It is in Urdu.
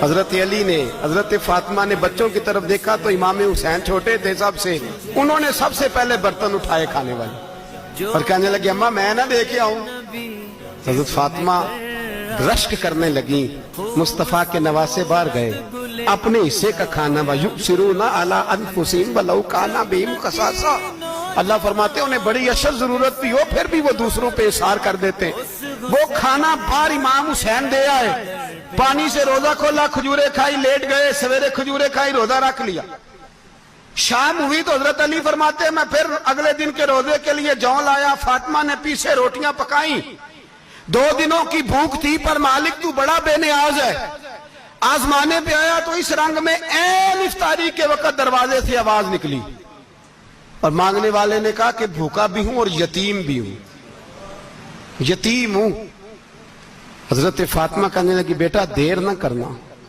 حضرت علی نے، حضرت فاطمہ نے بچوں کی طرف دیکھا تو امام حسین چھوٹے تھے سب سے، انہوں نے سب سے پہلے برتن اٹھائے کھانے والے اور کہنے لگے اماں میں نہ دے کے آؤں۔ حضرت فاطمہ رشک کرنے لگیں، مصطفیٰ کے نواسے باہر گئے، اپنے حصے کا کھانا وَيُؤْثِرُونَ عَلَىٰ أَنفُسِهِمْ وَلَوْ كَانَ بِهِمْ خَصَاصَةٌ، اللہ فرماتے ہیں انہیں بڑی اشد ضرورت بھی ہو پھر بھی وہ دوسروں پہ اثار کر دیتے ہیں۔ وہ کھانا باہر امام حسین دے آئے، پانی سے روزہ کھولا، کھجورے کھائی، لیٹ گئے، سویرے کھجورے کھائی، روزہ رکھ لیا۔ شام ہوئی تو حضرت علی فرماتے ہیں میں پھر اگلے دن کے روزے کے لیے جوں لایا، فاطمہ نے پیچھے روٹیاں پکائیں، 2 دنوں کی بھوک تھی پر مالک تو بڑا بے نیاز ہے، آزمانے پہ آیا تو اس رنگ میں عین افطاری کے وقت دروازے سے آواز نکلی اور مانگنے والے نے کہا کہ بھوکا بھی ہوں اور یتیم بھی ہوں، یتیم ہوں۔ حضرت فاطمہ کہنے لگی بیٹا دیر نہ کرنا،